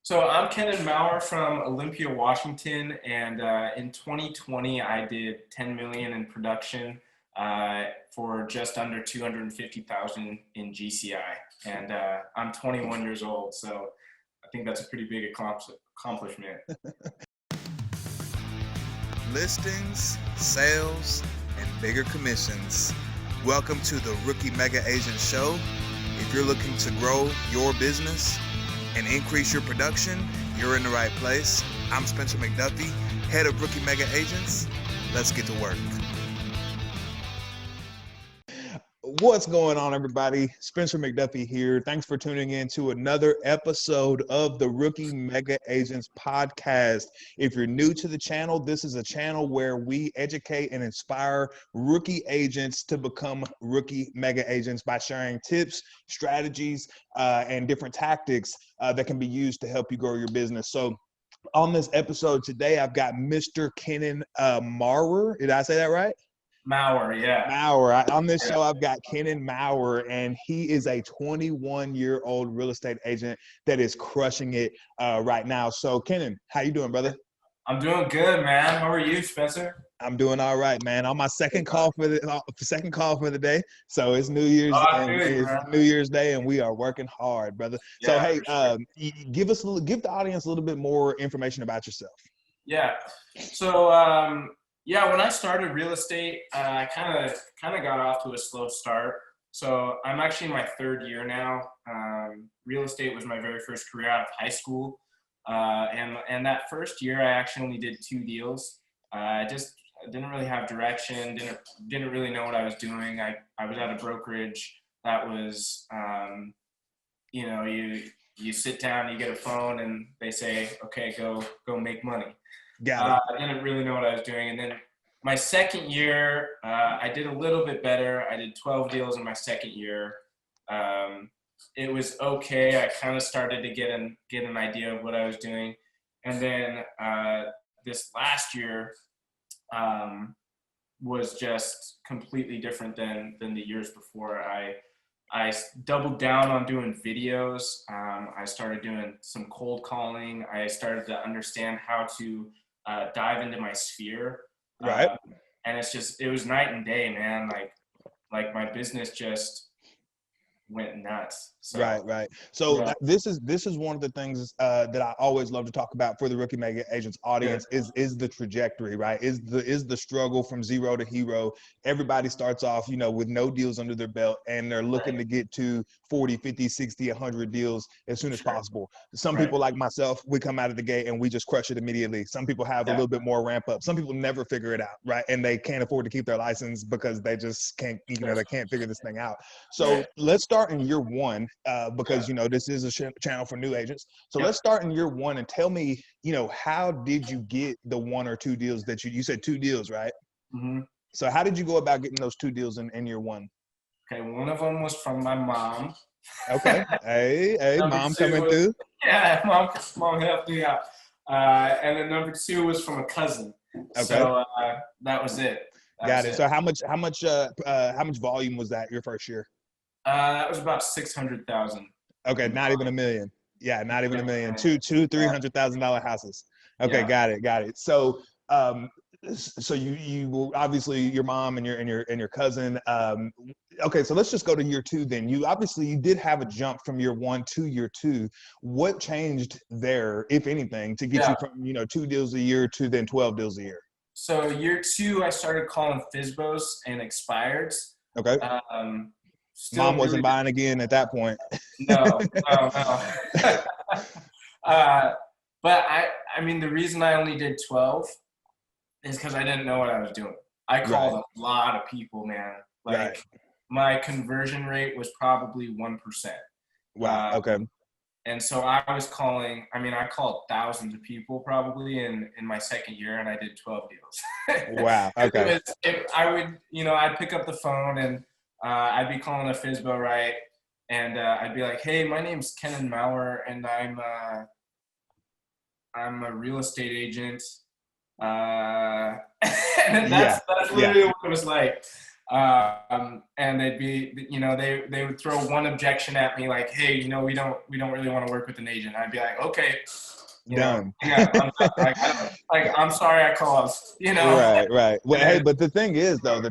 So I'm Kenan Maurer from Olympia, Washington, and in 2020 I did 10 million in production for just under 250,000 in GCI, and I'm 21 years old, so I think that's a pretty big accomplishment. Listings, sales, and bigger commissions. Welcome to the Rookie Mega Agent Show. If you're looking to grow your business and increase your production, you're in the right place. I'm Spencer McDuffie, head of Rookie Mega Agents. Let's get to work. What's going on, everybody? Spencer McDuffie here. Thanks for tuning in to another episode of the Rookie Mega Agents podcast. If you're new to the channel, this is a channel where we educate and inspire rookie agents to become rookie mega agents by sharing tips, strategies, and different tactics that can be used to help you grow your business. So on this episode today, I've got Mr. Kenan Maurer. Did I say that right? Maurer, yeah. Maurer. On this show, I've got Kenan Maurer, and he is a 21-year-old real estate agent that is crushing it right now. So, Kenan, how you doing, brother? I'm doing good, man. How are you, Spencer? I'm doing all right, man. On my second call for the day. So it's New Year's New Year's Day, and we are working hard, brother. So hey, sure. give the audience a little bit more information about yourself. Yeah. So when I started real estate, I kind of got off to a slow start. So I'm actually in my third year now. Real estate was my very first career out of high school, and that first year I actually only did 2 deals. I didn't really have direction. Didn't really know what I was doing. I was at a brokerage that was, you sit down, you get a phone, and they say, okay, go make money. Got it. I didn't really know what I was doing. And then my second year, I did a little bit better. I did 12 deals in my second year. It was okay. I kind of started to get an idea of what I was doing. And then this last year was just completely different than the years before. I doubled down on doing videos. I started doing some cold calling. I started to understand how to dive into my sphere, right? And it was night and day, man. Like my business just went nuts. So, right. So this is one of the things that I always love to talk about for the Rookie Mega Agents audience is the trajectory, right? Is the struggle from zero to hero. Everybody starts off, with no deals under their belt, and they're looking to get to 40, 50, 60, 100 deals as soon as possible. Some people like myself, we come out of the gate and we just crush it immediately. Some people have a little bit more ramp up. Some people never figure it out, right? And they can't afford to keep their license because they just can't, they can't figure this thing out. So let's start in year one, because this is a channel for new agents. So let's start in year one and tell me, how did you get the 1 or 2 deals that you said 2 deals, right? Mm-hmm. So how did you go about getting those 2 deals in year one? Okay, one of them was from my mom. Okay, hey, mom coming through. Yeah, mom helped me out. And then number 2 was from a cousin. Okay. So that was it. Got it. So how much volume was that your first year? That was about 600,000. Okay, not even $1 million. Yeah, not even $1 million. $300,000 houses. Okay, got it. So, so you obviously your mom and your cousin. Okay, so let's just go to year 2 then. You did have a jump from year 1 to year 2. What changed there, if anything, to get you from 2 deals a year to then 12 deals a year? So year 2, I started calling FSBOs and expireds. Okay. Mom wasn't buying again at that point. No. But I mean, the reason I only did 12 is because I didn't know what I was doing. I called a lot of people, man. My conversion rate was probably 1%. Wow. Okay. And so I was calling, I called thousands of people probably in my second year, and I did 12 deals. Wow. Okay. I'd pick up the phone and I'd be calling a FSBO, right? And I'd be like, hey, my name's Kenan Maurer, and I'm a real estate agent. And that's literally what it was like. And they'd be, they would throw one objection at me like, hey, we don't really want to work with an agent. I'd be like, okay, Done. yeah, I'm sorry I called, Right, right. Well, And hey, then, but the thing is, though,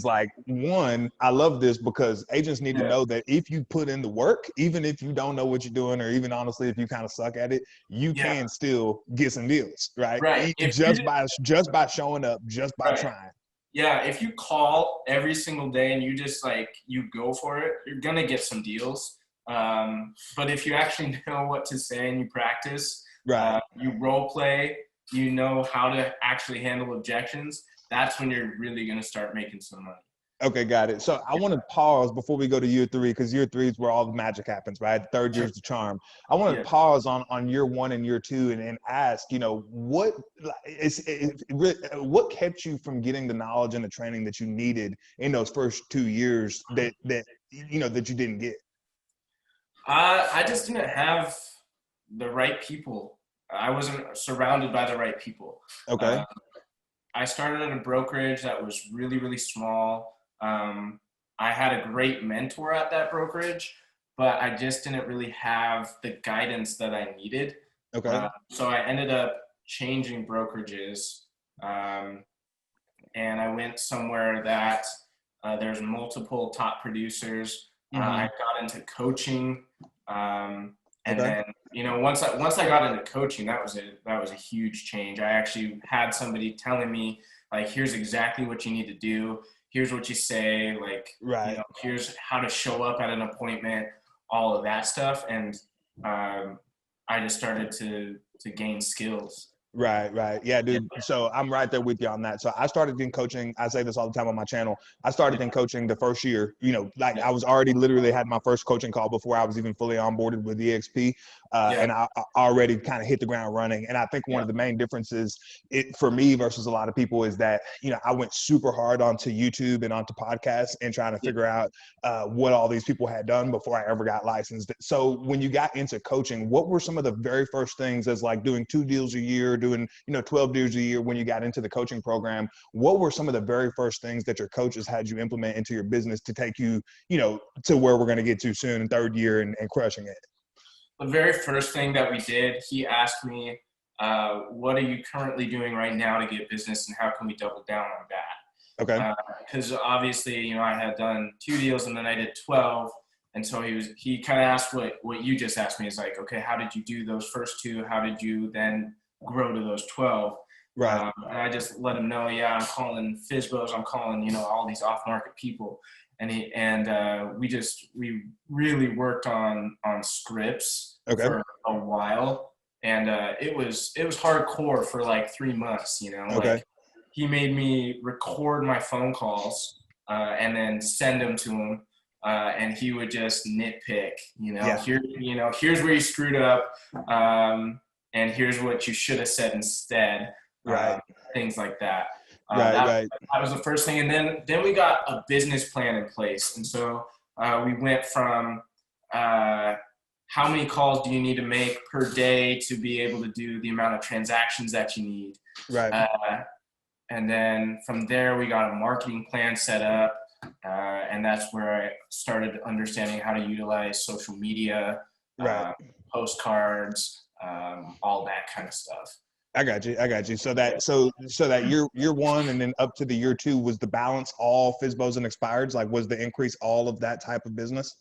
like, one, I love this because agents need to know that if you put in the work, even if you don't know what you're doing, or even honestly, if you kind of suck at it, you yeah, can still get some deals, right? right. If you Just by showing up, just by right. trying. Yeah, if you call every single day and you just you go for it, you're gonna get some deals. But if you actually know what to say and you practice, Right. you role play, you know how to actually handle objections, that's when you're really gonna start making some money. Okay, got it. So I want to pause before we go to year 3, because year 3 is where all the magic happens, right? Third year Sure. is the charm. I want to Yeah. pause on year 1 and year 2 and ask, what kept you from getting the knowledge and the training that you needed in those first 2 years that you didn't get? I just didn't have the right people. I wasn't surrounded by the right people. Okay. I started at a brokerage that was really, really small. I had a great mentor at that brokerage, but I just didn't really have the guidance that I needed. Okay. So I ended up changing brokerages, and I went somewhere that there's multiple top producers. I got into coaching, and Okay. then once I got into coaching, that was a huge change. I actually had somebody telling me like, here's exactly what you need to do. Here's what you say. Like, Right. here's how to show up at an appointment. All of that stuff, and I just started to gain skills. Right, right. Yeah, Yeah, dude. So I'm right there with you on that. So I started in coaching. I say this all the time on my channel. I started in coaching the first year, like I was already literally had my first coaching call before I was even fully onboarded with EXP. yeah, And I already kind of hit the ground running. And I think one yeah, of the main differences for me versus a lot of people is that, I went super hard onto YouTube and onto podcasts and trying to figure out what all these people had done before I ever got licensed. So when you got into coaching, what were some of the very first things, as like doing 2 deals a year, doing 12 deals a year, when you got into the coaching program? What were some of the very first things that your coaches had you implement into your business to take you to where we're going to get to soon in third year and crushing it? The very first thing that we did, he asked me, what are you currently doing right now to get business, and how can we double down on that? Okay. Because obviously, I had done 2 deals and then I did 12. And so he kind of asked what you just asked me, is like, okay, how did you do those first 2? How did you then grow to those 12? Right. And I just let him know, yeah, I'm calling FSBOs, I'm calling, all these off-market people. And we really worked on scripts Okay. for a while. And it was hardcore for like 3 months, Okay. like he made me record my phone calls and then send them to him. And he would just nitpick, Yeah. Here's where you screwed up. And here's what you should have said instead. Right. Things like that. Right. That was the first thing. And then we got a business plan in place. And so we went from how many calls do you need to make per day to be able to do the amount of transactions that you need. Right. And then from there, we got a marketing plan set up. And that's where I started understanding how to utilize social media, Right. postcards, all that kind of stuff. I got you. So that year 1 and then up to the year 2 was the balance all FSBOs and expireds? Like, was the increase all of that type of business?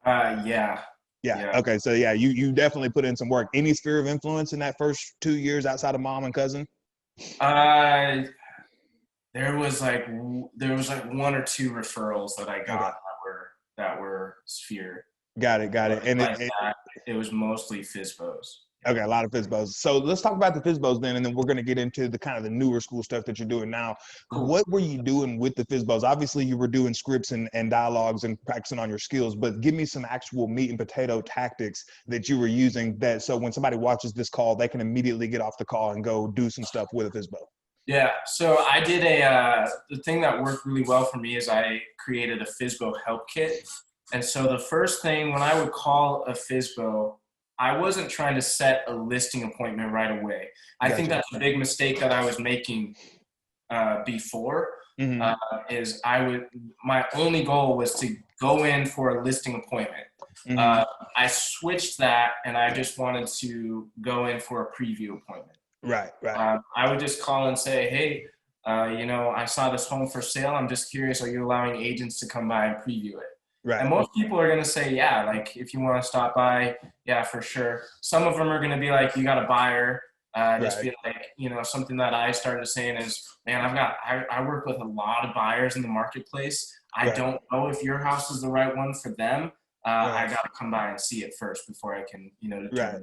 Yeah. Okay. So yeah, you definitely put in some work. Any sphere of influence in that first 2 years outside of mom and cousin? There was like 1 or 2 referrals that I got that were sphere. Got it. And it was mostly FSBOs. Okay, a lot of FSBOs. So let's talk about the FSBOs then, and then we're going to get into the kind of the newer school stuff that you're doing now. Cool. What were you doing with the FSBOs? Obviously, you were doing scripts and dialogues and practicing on your skills, but give me some actual meat and potato tactics that you were using, that so when somebody watches this call, they can immediately get off the call and go do some stuff with a FSBO. Yeah, so I did the thing that worked really well for me is I created a FSBO help kit. And so the first thing, when I would call a FSBO, I wasn't trying to set a listing appointment right away. I think that's a big mistake that I was making before. Mm-hmm. is my only goal was to go in for a listing appointment. Mm-hmm. I switched that, and I just wanted to go in for a preview appointment. Right, right. I would just call and say, hey, I saw this home for sale. I'm just curious, are you allowing agents to come by and preview it? Right. And most people are going to say, yeah, like if you want to stop by, yeah, for sure. Some of them are going to be like, you got a buyer. Just Right. be like, something that I started saying is, man, I work with a lot of buyers in the marketplace. I Right. don't know if your house is the right one for them. Right. I got to come by and see it first before I can, determine. Right.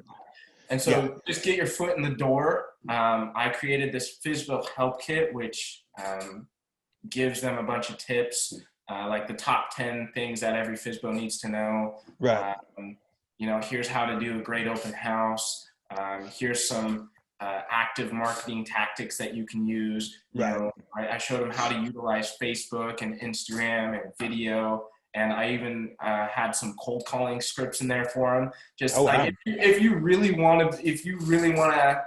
And so just get your foot in the door. I created this FSBO help kit, which gives them a bunch of tips, like the top 10 things that every FSBO needs to know. Right. Here's how to do a great open house. Here's some active marketing tactics that you can use. I showed them how to utilize Facebook and Instagram and video. And I even had some cold calling scripts in there for them. Just if you really want to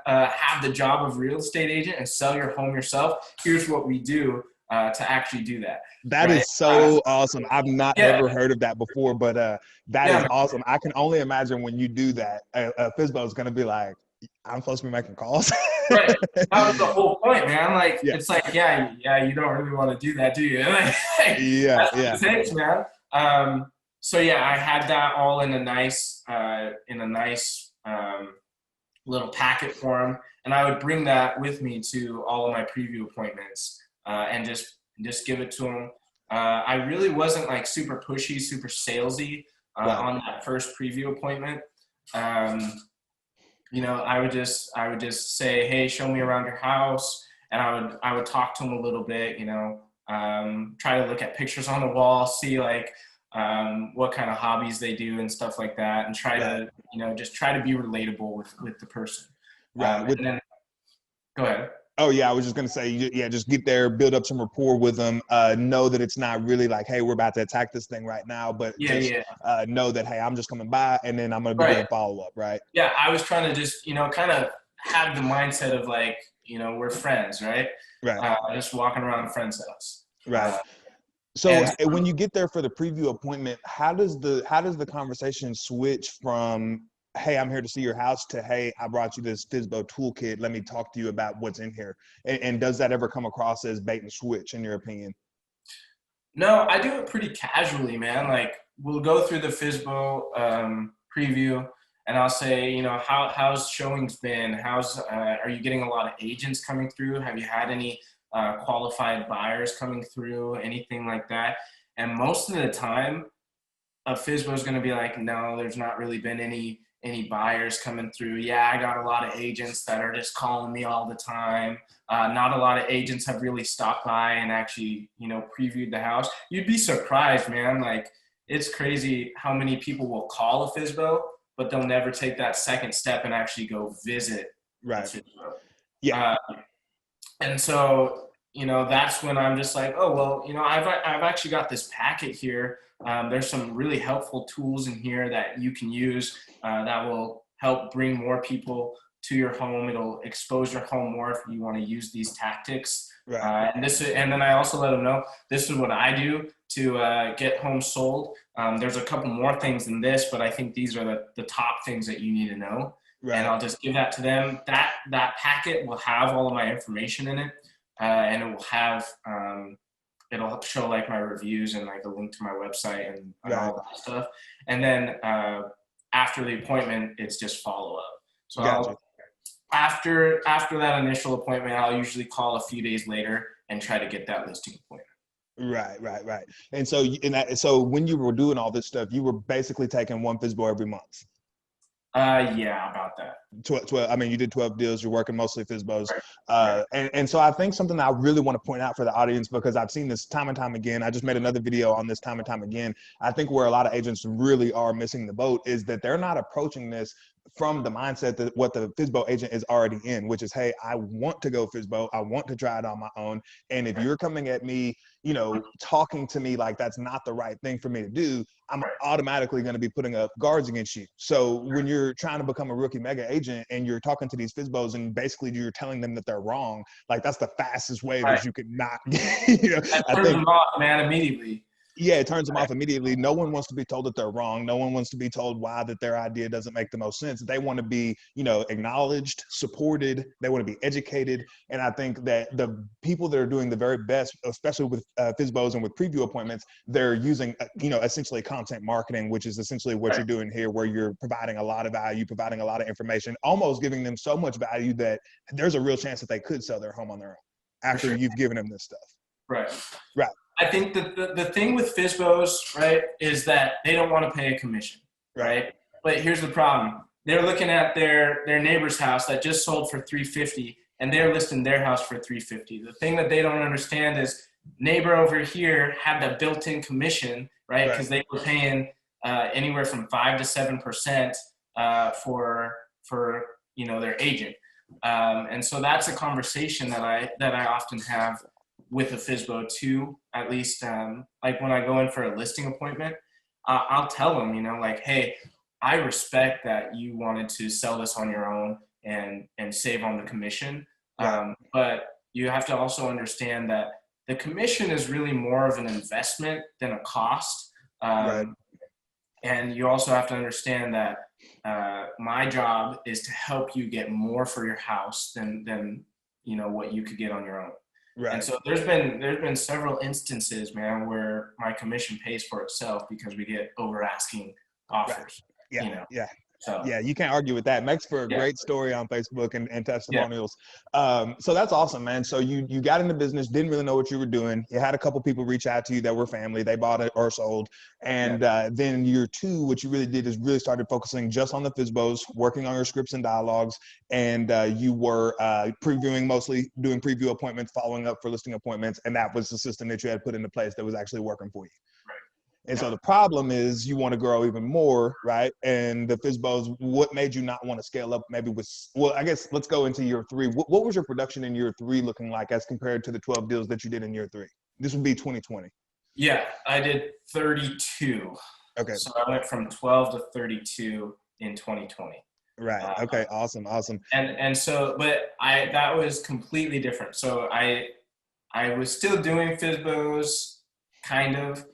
have the job of real estate agent and sell your home yourself, here's what we do to actually do that. That is so awesome. I've not ever heard of that before, but that is awesome. I can only imagine when you do that, FSBO is going to be like, I'm supposed to be making calls. Right. That was the whole point, man. Like, it's like, yeah, you don't really want to do that, do you? That's what it takes, man. So yeah, I had that all in a nice little packet form, and I would bring that with me to all of my preview appointments, and just give it to them. I really wasn't like super pushy, super salesy on that first preview appointment. I would just say, hey, show me around your house, and I would talk to them a little bit, try to look at pictures on the wall, see like what kind of hobbies they do and stuff like that, and try to just try to be relatable with the person. And then, go ahead. Oh yeah, I was just gonna say, just get there, build up some rapport with them. Know that it's not really like, hey, we're about to attack this thing right now, but know that, hey, I'm just coming by, and then I'm gonna be doing follow up, right? Yeah, I was trying to just kind of have the mindset of like, we're friends, right? Right. Just walking around a friend's house. Right. So when you get there for the preview appointment, how does the conversation switch from, hey, I'm here to see your house, to, hey, I brought you this FSBO toolkit, let me talk to you about what's in here? And does that ever come across as bait and switch, in your opinion? No, I do it pretty casually, man. Like, we'll go through the FSBO preview, and I'll say, how's showings been? Are you getting a lot of agents coming through? Have you had any qualified buyers coming through? Anything like that? And most of the time, a FSBO is going to be like, no, there's not really been any buyers coming through. Yeah, I got a lot of agents that are just calling me all the time. Not a lot of agents have really stopped by and actually, previewed the house. You'd be surprised, man. Like, it's crazy how many people will call a FSBO, but they'll never take that second step and actually go visit. Right. The FSBO. Yeah. And so, that's when I'm just like, oh, well, I've actually got this packet here. There's some really helpful tools in here that you can use that will help bring more people to your home. It'll expose your home more if you want to use these tactics. Right. And then I also let them know, this is what I do to get homes sold. There's a couple more things than this, but I think these are the top things that you need to know. Right. And I'll just give that to them. That packet will have all of my information in it, and it will have it'll show like my reviews and like a link to my website and all that stuff. And then after the appointment, it's just follow up. So after that initial appointment, I'll usually call a few days later and try to get that listing appointment. Right. And so so when you were doing all this stuff, you were basically taking one FSBO every month. Yeah, about that. 12, I mean, you did 12 deals, you're working mostly FSBOs. And so I think something that I really want to point out for the audience, because I've seen this time and time again, I just made another video on this time and time again. I think where a lot of agents really are missing the boat is that they're not approaching this from the mindset that what the FSBO agent is already in, which is, hey, I want to go FSBO. I want to try it on my own. And if you're coming at me, you know, talking to me like that's not the right thing for me to do, I'm automatically going to be putting up guards against you. So when you're trying to become a rookie mega agent and you're talking to these FSBOs and basically you're telling them that they're wrong, like that's the fastest way that you could not, you know, That turns them off, man, immediately. Yeah, it turns them off immediately. No one wants to be told that they're wrong. No one wants to be told why that their idea doesn't make the most sense. They want to be, you know, acknowledged, supported. They want to be educated. And I think that the people that are doing the very best, especially with FSBOs and with preview appointments, they're using, you know, essentially content marketing, which is essentially what you're doing here, where you're providing a lot of value, providing a lot of information, almost giving them so much value that there's a real chance that they could sell their home on their own after you've given them this stuff. Right. Right. I think that the thing with FSBOs, right, is that they don't want to pay a commission, right? But here's the problem. They're looking at their neighbor's house that just sold for $350, and they're listing their house for $350. The thing that they don't understand is neighbor over here had that built-in commission, right? Because they were paying anywhere from 5 to 7% for you know, their agent. And so that's a conversation that I often have with a FSBO too, at least like when I go in for a listing appointment, I'll tell them, you know, like, hey, I respect that you wanted to sell this on your own and save on the commission. But you have to also understand that the commission is really more of an investment than a cost. And you also have to understand that my job is to help you get more for your house than you know, what you could get on your own. And so there's been several instances, man, where my commission pays for itself because we get over asking offers. You know? So yeah, you can't argue with that. Makes for a great story on Facebook and testimonials. So that's awesome, man. So you got into business, didn't really know what you were doing. You had a couple people reach out to you that were family. They bought it or sold. And then year two, what you really did is really started focusing just on the FSBOs, working on your scripts and dialogues. And you were previewing, mostly doing preview appointments, following up for listing appointments. And that was the system that you had put into place that was actually working for you. And so the problem is you want to grow even more, right? And the FSBOs, what made you not want to scale up maybe with, well, I guess let's go into year three. What was your production in year three looking like as compared to the 12 deals that you did in year three? This would be 2020. Yeah, I did 32. Okay. So I went from 12 to 32 in 2020. Right. Okay. Awesome. And so, but that was completely different. So I was still doing FSBOs, kind of.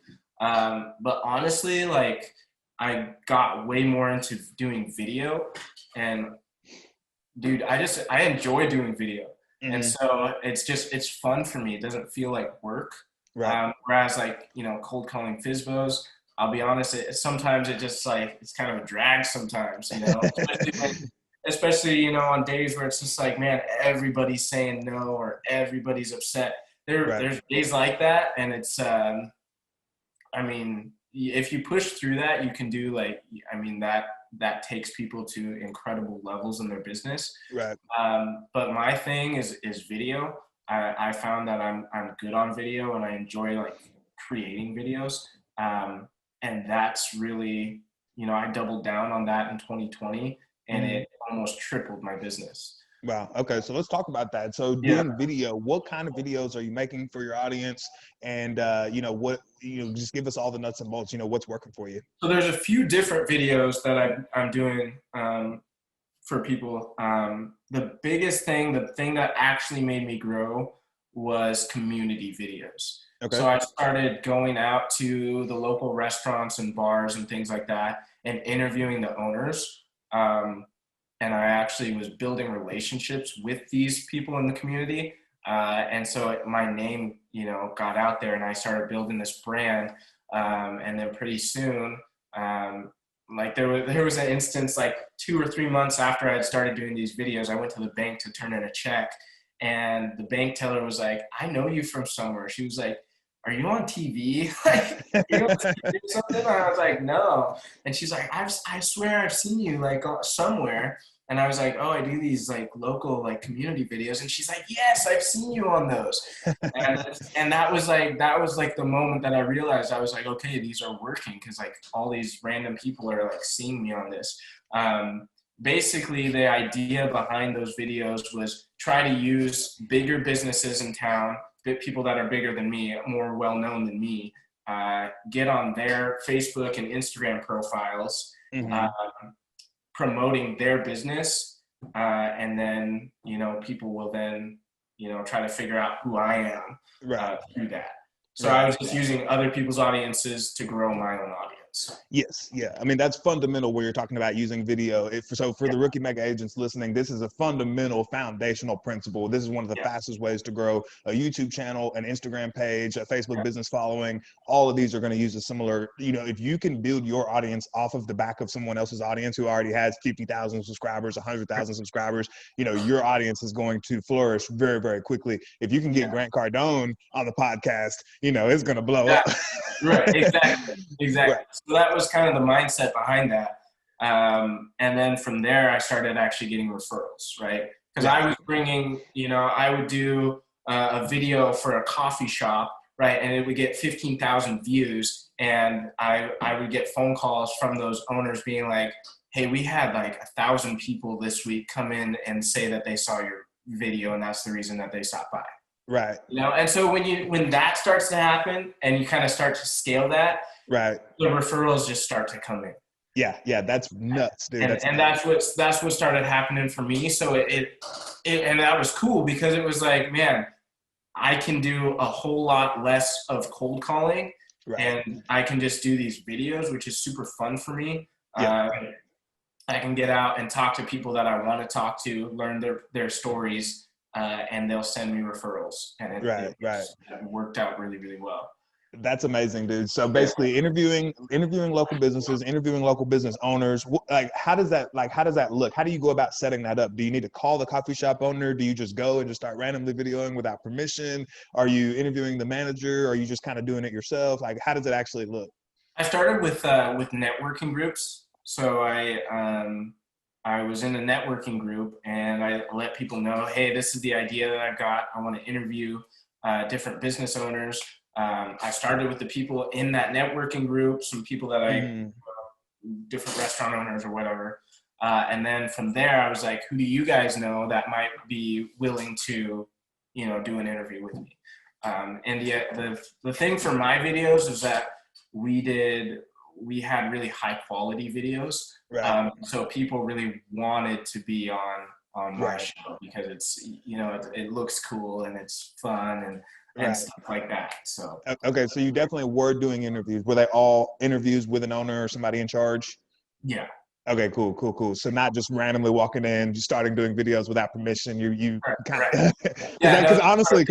But honestly, like I got way more into doing video, and dude, I enjoy doing video. And so it's fun for me. It doesn't feel like work. Whereas like, you know, cold calling FSBOs, I'll be honest, sometimes it just like, it's kind of a drag sometimes, you know, especially, you know, on days where it's just like, man, everybody's saying no, or everybody's upset. There's days like that. And it's, I mean, if you push through that, you can do like, I mean, that takes people to incredible levels in their business. But my thing is video. I found that I'm good on video, and I enjoy like creating videos. And that's really, you know, I doubled down on that in 2020, and it almost tripled my business. Wow. Okay. So let's talk about that. So doing video, what kind of videos are you making for your audience? And, you know, just give us all the nuts and bolts, you know, what's working for you. So there's a few different videos that I'm doing for people. The biggest thing, the thing that actually made me grow was community videos. Okay. So I started going out to the local restaurants and bars and things like that and interviewing the owners. And I actually was building relationships with these people in the community. And so my name, you know, got out there, and I started building this brand. And then pretty soon, like there was an instance like 2 or 3 months after I had started doing these videos, I went to the bank to turn in a check, and the bank teller was like, I know you from somewhere. She was like, are you on TV? Like, you on TV or something? And I was like, no. And she's like, I swear I've seen you like somewhere. And I was like, oh, I do these like local like community videos. And she's like, yes, I've seen you on those. And that was like the moment that I realized, I was like, okay, these are working, because like all these random people are like seeing me on this. basically the idea behind those videos was try to use bigger businesses in town, people that are bigger than me, more well-known than me, get on their Facebook and Instagram profiles, Mm-hmm. promoting their business. And then, people will then, try to figure out who I am through that. So I was just using other people's audiences to grow my own audience. Yes. Yeah. I mean, that's fundamental where you're talking about using video. So for the rookie mega agents listening, this is a fundamental foundational principle. This is one of the fastest ways to grow a YouTube channel, an Instagram page, a Facebook business following. All of these are going to use a similar, if you can build your audience off of the back of someone else's audience who already has 50,000 subscribers, 100,000 subscribers, your audience is going to flourish very, very quickly. If you can get Grant Cardone on the podcast, it's going to blow up. Right. Exactly. Right. So that was kind of the mindset behind that. And then from there, I started actually getting referrals, right? Because I was bringing, I would do a video for a coffee shop, right? And it would get 15,000 views. And I would get phone calls from those owners being like, hey, we had like 1,000 people this week come in and say that they saw your video and that's the reason that they stopped by. Right. And so when that starts to happen and you kind of start to scale that, right, the referrals just start to come in. Yeah, that's nuts, dude. And that's what started happening for me. So it and that was cool because it was like, man, I can do a whole lot less of cold calling, and I can just do these videos, which is super fun for me. I can get out and talk to people that I want to talk to, learn their stories, and they'll send me referrals. And it worked out really, really well. That's amazing, dude. So basically interviewing local businesses, interviewing local business owners, how does that look? How do you go about setting that up? Do you need to call the coffee shop owner? Do you just go and just start randomly videoing without permission? Are you interviewing the manager? Are you just kind of doing it yourself? Like, how does it actually look? I started with networking groups. So I was in a networking group and I let people know, hey, this is the idea that I've got. I want to interview different business owners. I started with the people in that networking group, some people that different restaurant owners or whatever. And then from there, I was like, who do you guys know that might be willing to, do an interview with me? And the thing for my videos is that we had really high quality videos. So people really wanted to be on my show because it's, it looks cool and it's fun and stuff like that. So okay, so you definitely were doing interviews. Were they all interviews with an owner or somebody in charge? Yeah. Okay, cool. So not just randomly walking in, just starting doing videos without permission. You kind of because honestly,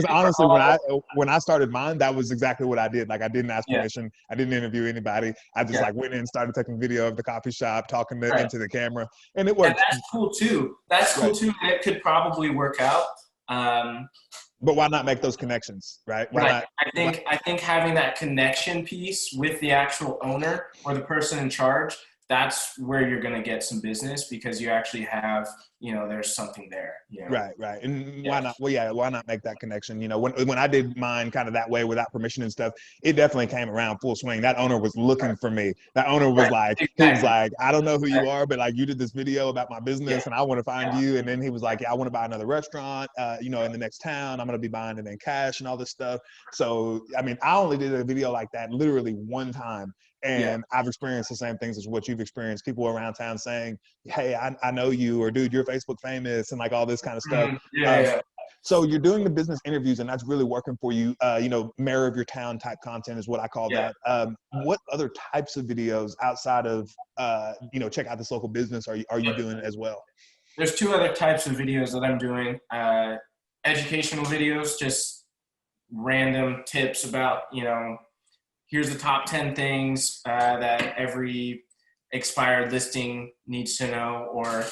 when I started mine, that was exactly what I did. Like I didn't ask permission. I didn't interview anybody. I just went in and started taking video of the coffee shop, talking into the camera, and it worked. And that's cool too. It could probably work out. But why not make those connections, right? I think having that connection piece with the actual owner or the person in charge, that's where you're going to get some business because you actually have, there's something there. Right. And why not? Well, why not make that connection? When I did mine kind of that way without permission and stuff, it definitely came around full swing. That owner was looking for me. That owner was he was like, I don't know who you are, but like you did this video about my business and I want to find you. And then he was like, I want to buy another restaurant, in the next town. I'm going to be buying it in cash and all this stuff. So, I mean, I only did a video like that literally one time. And I've experienced the same things as what you've experienced. People around town saying, hey, I know you, or dude, you're Facebook famous and like all this kind of stuff. So you're doing the business interviews and that's really working for you. Mayor of your town type content is what I call that. What other types of videos outside of, check out this local business are you doing as well? There's two other types of videos that I'm doing. Educational videos, just random tips about, here's the top 10 things that every expired listing needs to know, or,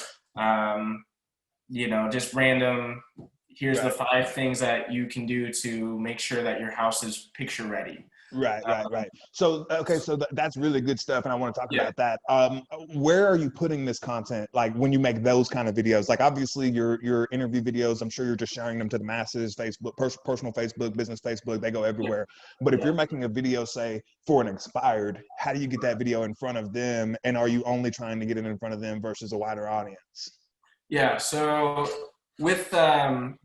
just random, here's the 5 things that you can do to make sure that your house is picture ready. Right. So, okay, so that's really good stuff, and I want to talk Yeah. about that. Where are you putting this content? Like when you make those kind of videos, like obviously your interview videos, I'm sure you're just sharing them to the masses, Facebook, personal Facebook, business Facebook, they go everywhere. But if you're making a video, say for an expired, how do you get that video in front of them? And are you only trying to get it in front of them versus a wider audience? Yeah. So with like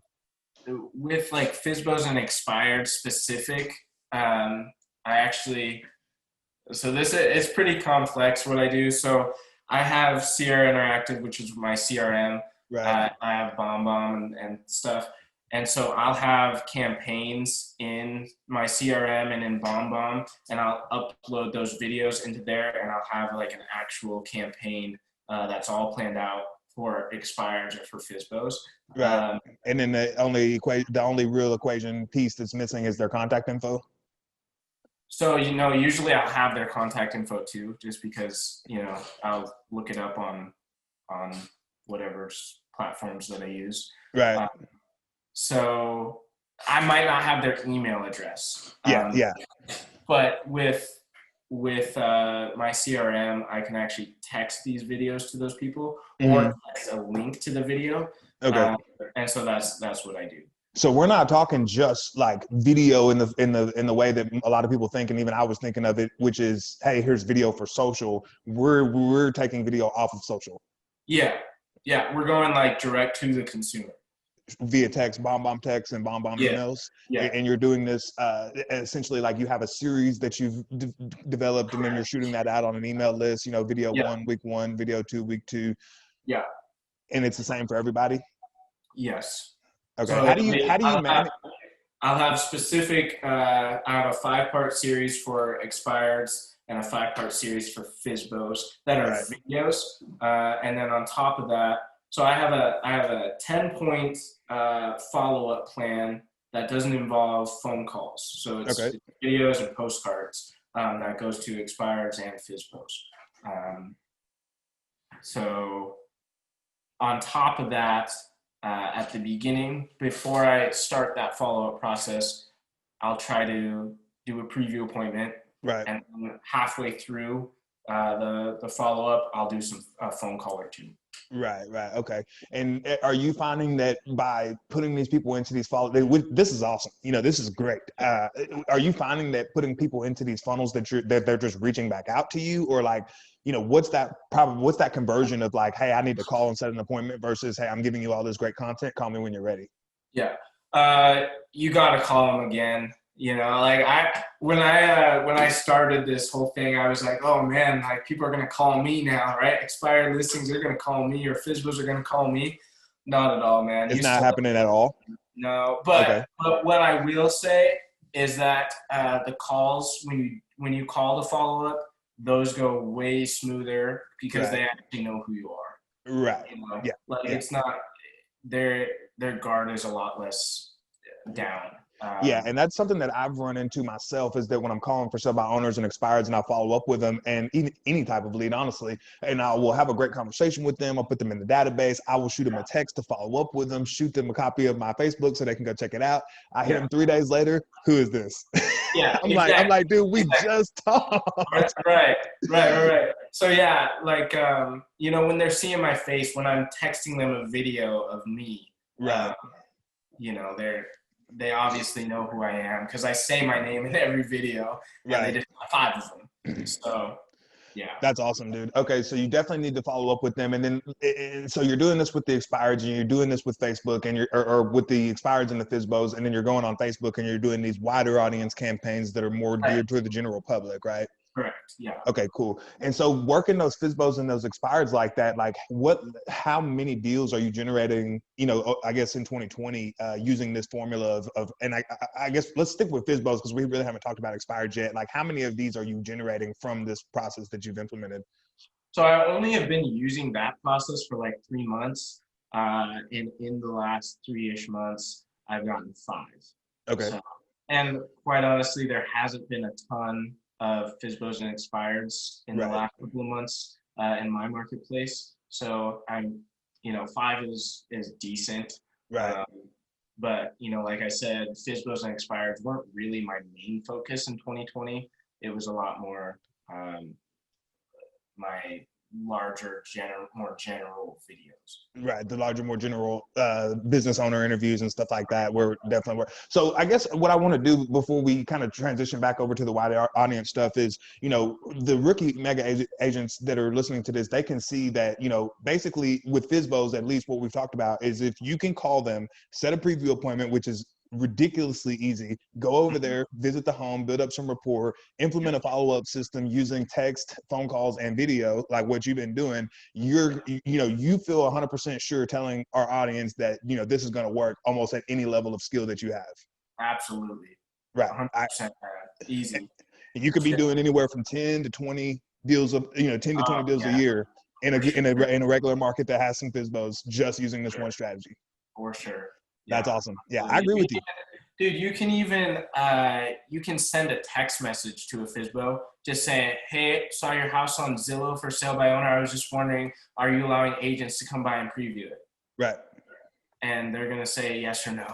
FSBOs and expired specific, I actually, so this it's pretty complex what I do. So I have CR Interactive, which is my CRM. Right. I have BombBomb and stuff. And so I'll have campaigns in my CRM and in BombBomb, and I'll upload those videos into there, and I'll have like an actual campaign that's all planned out for expires or for FSBOs. Right. And then the only real equation piece that's missing is their contact info. So, usually I'll have their contact info too, just because, I'll look it up on whatever platforms that I use. Right. So I might not have their email address. Yeah. But with my CRM, I can actually text these videos to those people or text a link to the video. Okay. And so that's what I do. So we're not talking just like video in the way that a lot of people think, and even I was thinking of it, which is, hey, here's video for social. We're taking video off of social. Yeah, we're going like direct to the consumer via text, BombBomb text, and BombBomb emails. Yeah, and you're doing this essentially like you have a series that you've developed, and then you're shooting that out on an email list. Video 1 week 1, video 2 week 2. Yeah, and it's the same for everybody. Yes. Okay. So how do you manage? I'll have specific. I have a 5-part series for expireds and a 5-part series for FSBOs that are videos. And then on top of that, so I have a 10-point follow-up plan that doesn't involve phone calls. So it's videos and postcards that goes to expireds and FSBOs. So on top of that, at the beginning, before I start that follow-up process, I'll try to do a preview appointment. Right. And halfway through the follow-up, I'll do a phone call or two. Right. Okay. And are you finding that by putting these people into these this is awesome. This is great. Are you finding that putting people into these funnels that they're just reaching back out to you, or like, what's that conversion of like, hey, I need to call and set an appointment versus, hey, I'm giving you all this great content. Call me when you're ready. Yeah. You got to call them again. Like when I started this whole thing, I was like, oh man, like people are going to call me now, right? Expired listings are going to call me, or FSBOs are going to call me. Not at all, man. It's not happening at all. No, but what I will say is that the calls, when you call the follow-up, those go way smoother because they actually know who you are. Right. It's not, their guard is a lot less down. And that's something that I've run into myself, is that when I'm calling for sell by owners and expireds, and I follow up with them, and any type of lead, honestly, and I will have a great conversation with them. I'll put them in the database. I will shoot them a text to follow up with them, shoot them a copy of my Facebook so they can go check it out. I hit them 3 days later. Who is this? Yeah, I'm like, dude, we just talked. Right. So yeah, like, when they're seeing my face, when I'm texting them a video of me, they obviously know who I am because I say my name in every video. And they just have 5 of them. So yeah. That's awesome, dude. Okay, so you definitely need to follow up with them. And then, so you're doing this with the expireds, and you're doing this with Facebook, and or with the expireds and the FSBOs, and then you're going on Facebook and you're doing these wider audience campaigns that are more geared to the general public, right? Correct. Yeah. Okay, cool. And so working those FSBOs and those expireds like that, like how many deals are you generating, I guess in 2020, using this formula of and I guess let's stick with FSBOs because we really haven't talked about expireds yet. Like how many of these are you generating from this process that you've implemented? So I only have been using that process for like 3 months. And in the last 3-ish months, I've gotten 5. Okay. And quite honestly, there hasn't been a ton of FSBOs and expireds in the last couple of months in my marketplace. So I'm, 5 is decent. Right. But, you know, like I said, FSBOs and expireds weren't really my main focus in 2020. It was a lot more my larger, more general videos. Right, the larger, more general business owner interviews and stuff like that were definitely were. So I guess what I want to do before we kind of transition back over to the wider audience stuff is, you know, the rookie mega agents that are listening to this, they can see that, you know, basically with FSBOs, at least what we've talked about is if you can call them, set a preview appointment, which is ridiculously easy, go over there, visit the home, build up some rapport, implement a follow-up system using text, phone calls, and video, like what you've been doing, you know, you feel 100% sure telling our audience that, you know, this is going to work almost at any level of skill that you have. Absolutely. Right. 100% easy. You could be doing anywhere from 10 to 20 deals of, you know, 10 to 20 deals a year in a regular market that has some FSBOs just using this one strategy. For sure. That's awesome. Yeah, I agree with you. Dude, you can even, you can send a text message to a FSBO just saying, hey, saw your house on Zillow for sale by owner. I was just wondering, are you allowing agents to come by and preview it? Right. And they're going to say yes or no.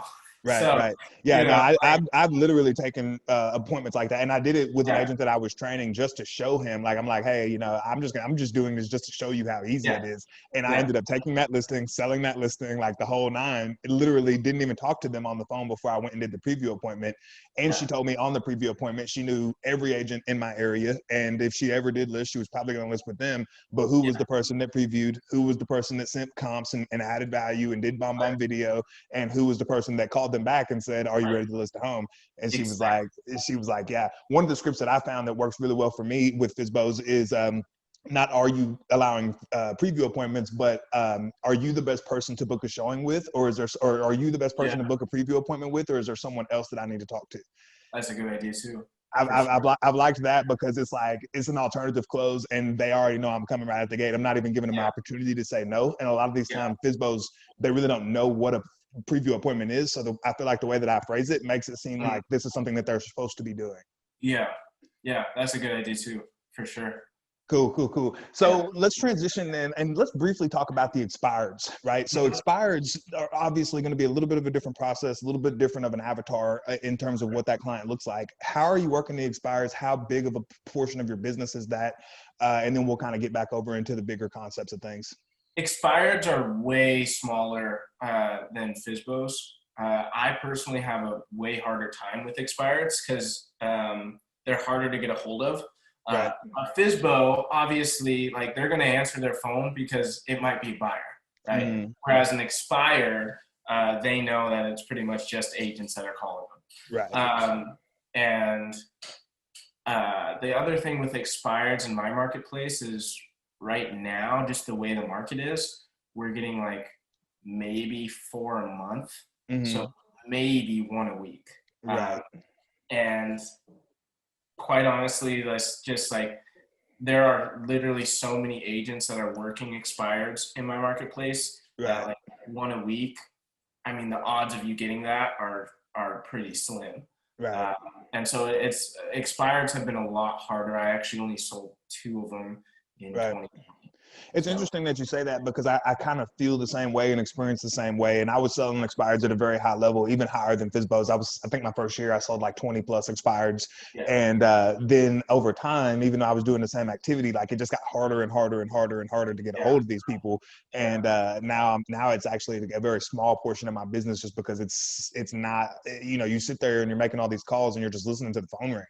Right, so, right. Yeah, you know, I've literally taken appointments like that. And I did it with an agent that I was training just to show him, like, I'm like, hey, you know, I'm just doing this just to show you how easy it is. And I ended up taking that listing, selling that listing, like the whole nine. It literally didn't even talk to them on the phone before I went and did the preview appointment. And she told me on the preview appointment, she knew every agent in my area. And if she ever did list, she was probably going to list with them. But who was the person that previewed? Who was the person that sent comps and added value and did bomb video? And who was the person that called them back and said, are you ready to list a home? And she was like, yeah. One of the scripts that I found that works really well for me with FSBOs is not are you allowing preview appointments, but are you the best person to book a showing with? Or are you the best person to book a preview appointment with? Or is there someone else that I need to talk to? That's a good idea too. I've liked that because it's like, it's an alternative close and they already know I'm coming right at the gate. I'm not even giving them an opportunity to say no. And a lot of these times FSBOs, they really don't know what a preview appointment is. So I feel like the way that I phrase it makes it seem like this is something that they're supposed to be doing. Yeah. That's a good idea too, for sure. Cool. So let's transition then and let's briefly talk about the expireds, right? So expireds are obviously going to be a little bit of a different process, a little bit different of an avatar in terms of what that client looks like. How are you working the expireds? How big of a portion of your business is that? And then we'll kind of get back over into the bigger concepts of things. Expireds are way smaller than FSBOs. I personally have a way harder time with expireds because they're harder to get a hold of. A FSBO, obviously, like they're going to answer their phone because it might be a buyer, right? Whereas an expired, they know that it's pretty much just agents that are calling them. Right. And the other thing with expireds in my marketplace is right now, just the way the market is, we're getting like maybe 4 a month. So maybe 1 a week. Right. And quite honestly, that's just like, there are literally so many agents that are working expireds in my marketplace. Right. Like 1 a week. I mean, the odds of you getting that are pretty slim. Right. And so it's expireds have been a lot harder. I actually only sold 2 of them in 2020. It's interesting that you say that because I kind of feel the same way and experience the same way. And I was selling expireds at a very high level, even higher than FSBOs. I think my first year I sold like 20 plus expireds. And then over time, even though I was doing the same activity, like it just got harder and harder and harder and harder to get a hold of these people. And now it's actually a very small portion of my business just because it's not, you know, you sit there and you're making all these calls and you're just listening to the phone ring.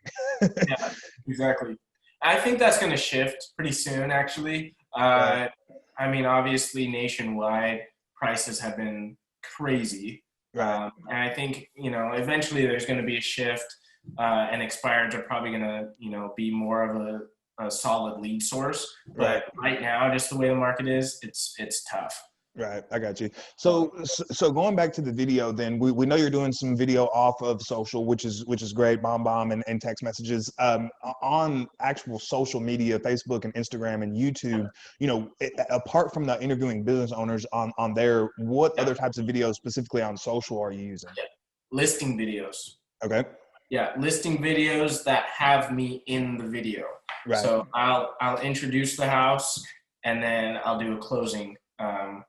Yeah, exactly. I think that's going to shift pretty soon, actually. I mean, obviously, nationwide, prices have been crazy. And I think, you know, eventually there's going to be a shift, and expireds are probably going to, you know, be more of a solid lead source. But right now, just the way the market is, it's tough. Right. I got you. So going back to the video, then we know you're doing some video off of social, which is great, bomb and text messages, on actual social media, Facebook and Instagram and YouTube, you know, apart from the interviewing business owners on there, what other types of videos specifically on social are you using? Listing videos. Okay. Yeah. Listing videos that have me in the video. So I'll introduce the house and then I'll do a closing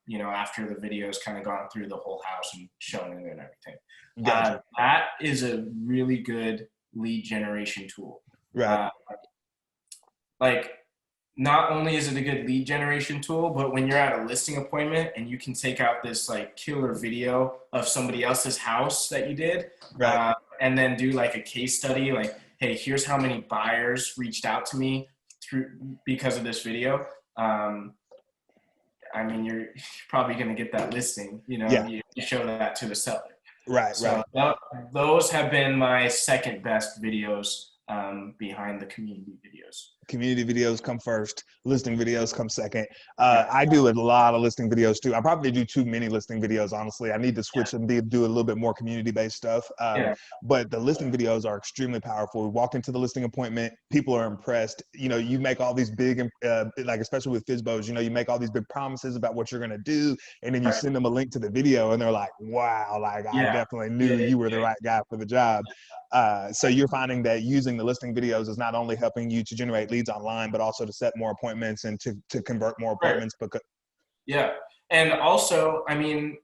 you know, after the video's kind of gone through the whole house and shown it and everything. Gotcha. That is a really good lead generation tool. Right. Like, not only is it a good lead generation tool, but when you're at a listing appointment and you can take out this like killer video of somebody else's house that you did, Right. and then do like a case study, like, hey, here's how many buyers reached out to me because of this video. I mean, you're probably going to get that listing, you know, Yeah. you show that to the seller. Right. So those have been my second best videos behind the community videos. Community videos come first, listing videos come second. I do a lot of listing videos too. I probably do too many listing videos, honestly. I need to switch and do a little bit more community-based stuff. But the listing videos are extremely powerful. We walk into the listing appointment, people are impressed. You know, you make all these big, like especially with FSBOs, you know, you make all these big promises about what you're gonna do, and then you send them a link to the video, and they're like, wow, like I definitely knew you were the right guy for the job. So you're finding that using the listing videos is not only helping you to generate leads online, but also to set more appointments and to convert more appointments. Because and also, I mean,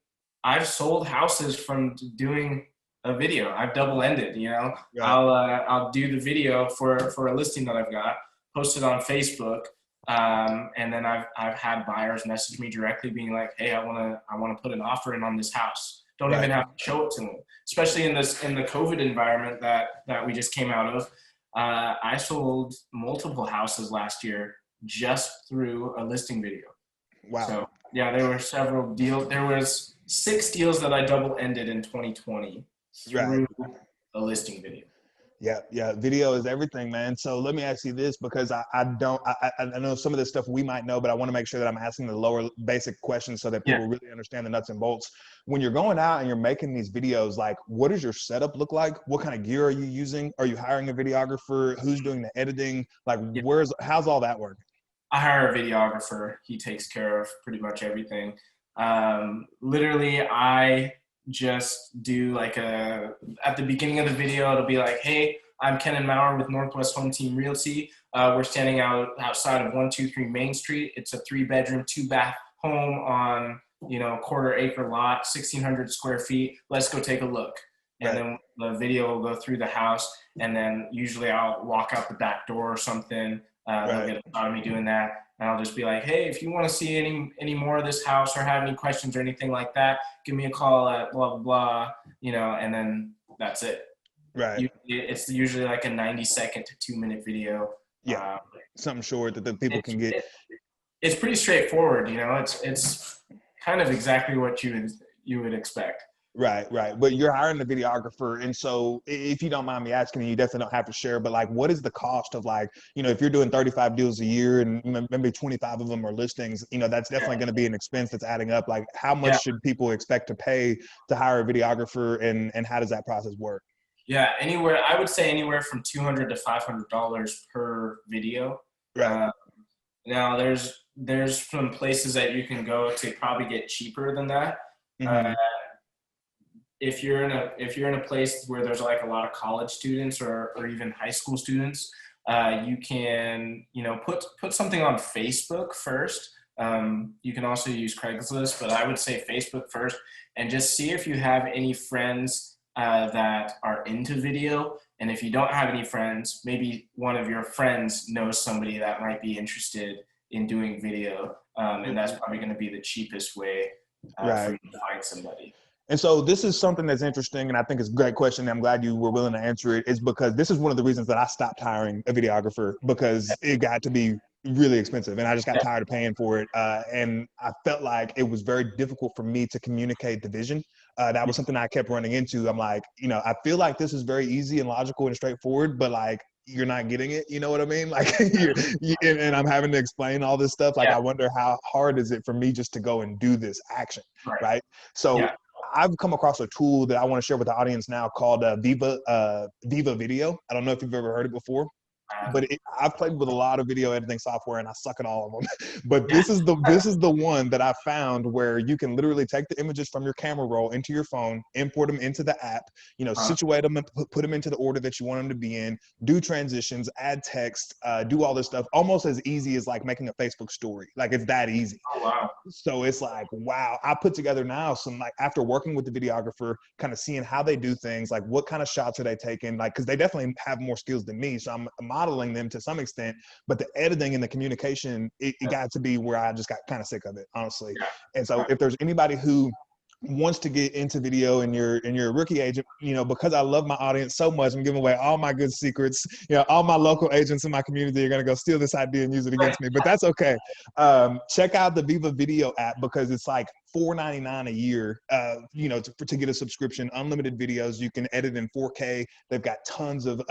I've sold houses from doing a video. I've double-ended, you know. I'll do the video for a listing that I've got, post it on Facebook, and then I've had buyers message me directly being like, hey, I want to put an offer in on this house. Don't even have to show it to them, especially in the COVID environment that we just came out of. I sold multiple houses last year just through a listing video. Wow. So yeah, there were several deals. There was 6 deals that I double-ended in 2020 through a listing video. Yeah. Video is everything, man. So let me ask you this, because I know some of this stuff we might know, but I want to make sure that I'm asking the lower basic questions so that people really understand the nuts and bolts. When you're going out and you're making these videos, like, what does your setup look like? What kind of gear are you using? Are you hiring a videographer? Who's doing the editing? Like, how's all that working? I hire a videographer. He takes care of pretty much everything. Literally, I just do like at the beginning of the video, it'll be like, hey, I'm Ken and Maurer with Northwest Home Team Realty. We're standing outside of 123 Main Street. It's a 3-bedroom, 2-bath home on, you know, 1/4 acre lot, 1,600 square feet. Let's go take a look. And then the video will go through the house, and then usually I'll walk out the back door or something. They'll get a shot of me doing that. And I'll just be like, hey, if you want to see any more of this house or have any questions or anything like that, give me a call at blah, blah, blah, you know, and then that's it. It's usually like a 90-second to 2-minute video. Something short that the people can get. It's pretty straightforward, you know. It's kind of exactly what you would expect. Right. But you're hiring a videographer. And so if you don't mind me asking, and you definitely don't have to share, but like, what is the cost of, like, you know, if you're doing 35 deals a year and maybe 25 of them are listings, you know, that's definitely going to be an expense that's adding up. Like, how much should people expect to pay to hire a videographer, and how does that process work? Yeah, I would say anywhere from $200 to $500 per video. Now there's some places that you can go to probably get cheaper than that. If you're in a place where there's like a lot of college students or even high school students, you can, you know, put something on Facebook first. You can also use Craigslist, but I would say Facebook first, and just see if you have any friends that are into video. And if you don't have any friends, maybe one of your friends knows somebody that might be interested in doing video, and that's probably going to be the cheapest way for you to find somebody. And so this is something that's interesting, and I think it's a great question. I'm glad you were willing to answer it. Is because this is one of the reasons that I stopped hiring a videographer, because it got to be really expensive, and I just got tired of paying for it. And I felt like it was very difficult for me to communicate the vision. That was something I kept running into. I'm like, you know, I feel like this is very easy and logical and straightforward, but like, you're not getting it. You know what I mean? Like, and I'm having to explain all this stuff. Like, I wonder how hard is it for me just to go and do this action, right? So I've come across a tool that I want to share with the audience now called Viva Video. I don't know if you've ever heard it before. but I've played with a lot of video editing software and I suck at all of them. But Yeah. this is the one that I found where you can literally take the images from your camera roll into your phone, import them into the app, you know, situate them and put them into the order that you want them to be in, do transitions, add text, do all this stuff, almost as easy as like making a Facebook story. Like it's that easy. Oh, wow. So it's like, wow, I put together now some, like, after working with the videographer, kind of seeing how they do things, like what kind of shots are they taking, like, because they definitely have more skills than me. So I'm modeling them to some extent, but the editing and the communication, it got to be where I just got kind of sick of it, honestly. And so if there's anybody who wants to get into video and you're a rookie agent, you know, because I love my audience so much, I'm giving away all my good secrets. You know, all my local agents in my community are going to go steal this idea and use it against me, but that's okay. Check out the Viva Video app because it's like $4.99 a year, you know, to get a subscription, unlimited videos. You can edit in 4K. They've got tons of,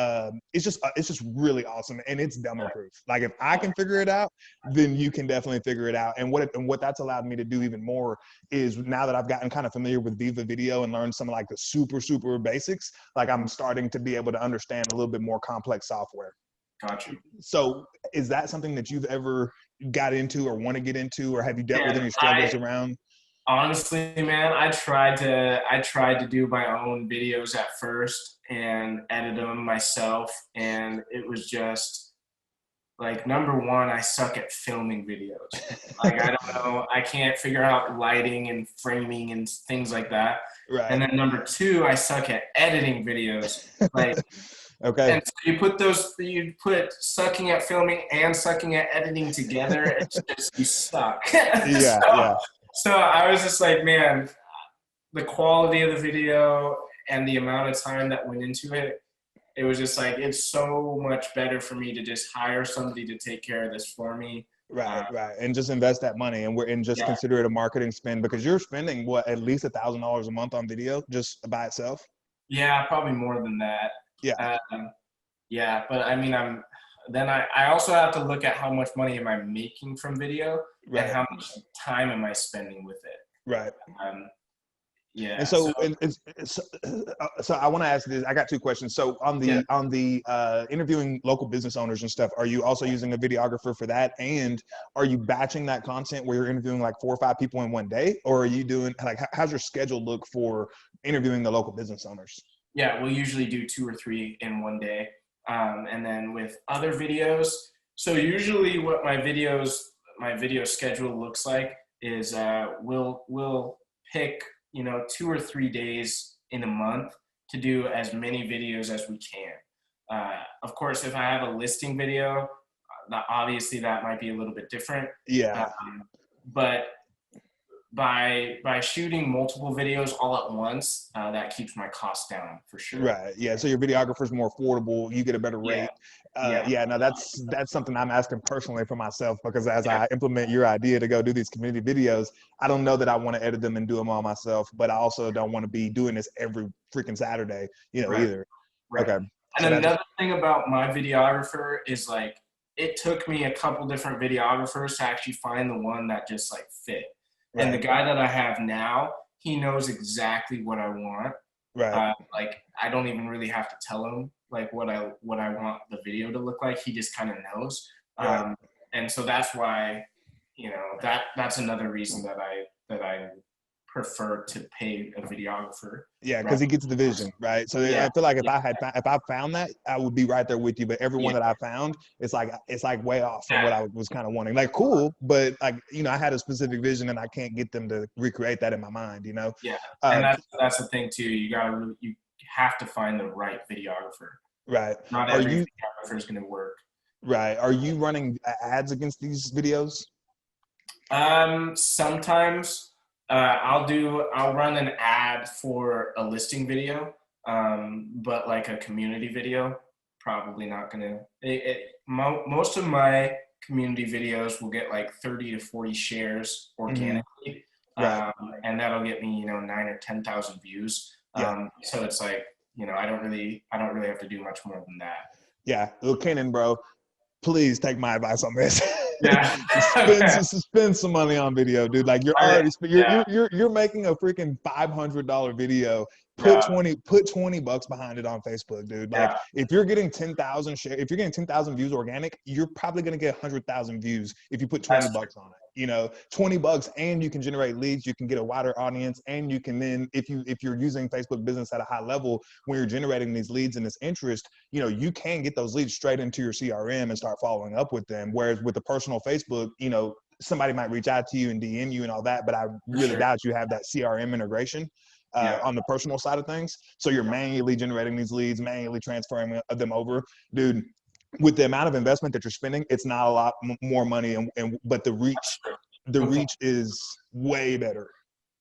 it's just really awesome. And it's demo proof. Like if I can figure it out, then you can definitely figure it out. And what that's allowed me to do even more is now that I've gotten kind of familiar with Viva Video and learned some of like the super basics, like I'm starting to be able to understand a little bit more complex software. Gotcha. So is that something that you've ever got into or want to get into, or have you dealt with any struggles around? Honestly, man, I tried to do my own videos at first and edit them myself, and it was just like, number one, I suck at filming videos. Like, I don't know, I can't figure out lighting and framing and things like that. Right. And then number two, I suck at editing videos. Like, okay. And so you put sucking at filming and sucking at editing together, it's just, you suck. So I was just like, man, the quality of the video and the amount of time that went into it, it was just like, it's so much better for me to just hire somebody to take care of this for me. Right. And just invest that money and consider it a marketing spend, because you're spending what, at least $1,000 a month on video just by itself. Yeah, probably more than that. Yeah. But I mean, I also have to look at how much money am I making from video and how much time am I spending with it. Right. Yeah. And so I want to ask this. I got two questions. So on the interviewing local business owners and stuff, are you also using a videographer for that? And are you batching that content where you're interviewing like 4 or 5 people in one day, or are you doing like, how's your schedule look for interviewing the local business owners? Yeah, we'll usually do 2 or 3 in one day. And then with other videos, so usually what my video schedule looks like is we'll pick, 2 or 3 days in a month to do as many videos as we can. Of course, if I have a listing video, obviously that might be a little bit different. Yeah. But by shooting multiple videos all at once, that keeps my costs down for sure. Right. Yeah. So your videographer is more affordable. You get a better rate. No, that's something I'm asking personally for myself, because as I implement your idea to go do these community videos, I don't know that I want to edit them and do them all myself, but I also don't want to be doing this every freaking Saturday, either. Right. Okay. And another thing about my videographer is, like, it took me a couple different videographers to actually find the one that just like fit. Right. And the guy that I have now, he knows exactly what I want. Right. Like, I don't even really have to tell him like what I want the video to look like. He just kind of knows. Right. And so that's why, that's another reason that I prefer to pay a videographer. Yeah, because he gets the vision, right? So I feel like if I found that, I would be right there with you. But everyone that I found, it's like way off from what I was kind of wanting. Like, cool, but like, I had a specific vision and I can't get them to recreate that in my mind, Yeah, and that's the thing too. You have to find the right videographer. Right. Not every videographer is going to work. Right. Are you running ads against these videos? Sometimes. I'll run an ad for a listing video, but like a community video, probably not gonna. Most of my community videos will get like 30 to 40 shares organically, and that'll get me 9 or 10,000 views. So it's like, I don't really have to do much more than that. Yeah, look, Kenan, bro, please take my advice on this. Yeah. spend some money on video, dude. Like, you're already you're making a freaking $500 video put 20 bucks behind it on Facebook, dude. Like if you're getting 10,000 share, if you're getting 10,000 views organic, you're probably going to get 100,000 views if you put 20 bucks on it. You know, 20 bucks, and you can generate leads, you can get a wider audience, and you can then, if you're using Facebook business at a high level, when you're generating these leads and this interest, you know, you can get those leads straight into your CRM and start following up with them. Whereas with the personal Facebook, you know, somebody might reach out to you and DM you and all that, but I really doubt you have that CRM integration on the personal side of things. So you're manually generating these leads, manually transferring them over. Dude, with the amount of investment that you're spending, it's not a lot more money, but the reach is way better.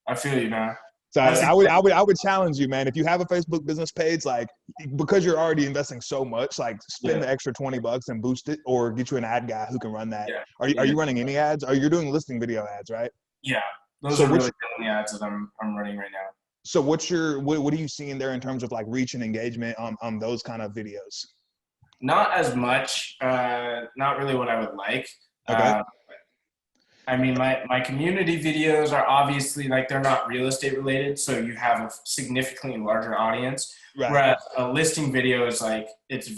I feel you, man. So I would challenge you, man. If you have a Facebook business page, like, because you're already investing so much, like, spend the extra 20 bucks and boost it, or get you an ad guy who can run that. Are you running any ads? Or you're doing listing video ads, right? Yeah, those are really the only ads that I'm running right now. So what are you seeing there in terms of like reach and engagement on those kind of videos? Not as much, not really what I would like. Okay. I mean, my community videos are obviously, like, they're not real estate related, so you have a significantly larger audience. Right. Whereas a listing video is like, it's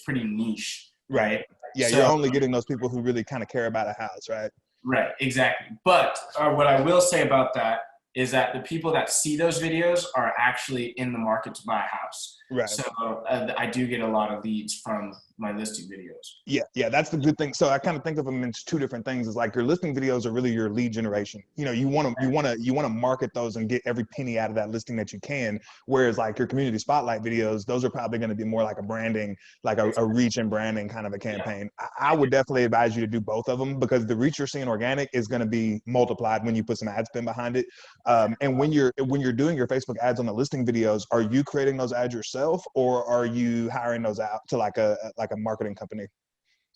pretty niche. Right. Yeah, so you're only getting those people who really kind of care about a house, right? Right, exactly. But what I will say about that is that the people that see those videos are actually in the market to buy a house. Right. So I do get a lot of leads from my listing videos. Yeah, that's the good thing. So I kind of think of them in two different things. Is like your listing videos are really your lead generation. You know, you want to market those and get every penny out of that listing that you can. Whereas like your community spotlight videos, those are probably going to be more like a branding, like a reach and branding kind of a campaign. I would definitely advise you to do both of them, because the reach you're seeing organic is going to be multiplied when you put some ad spend behind it. And when you're doing your Facebook ads on the listing videos, are you creating those ads yourself, or are you hiring those out to like a marketing company?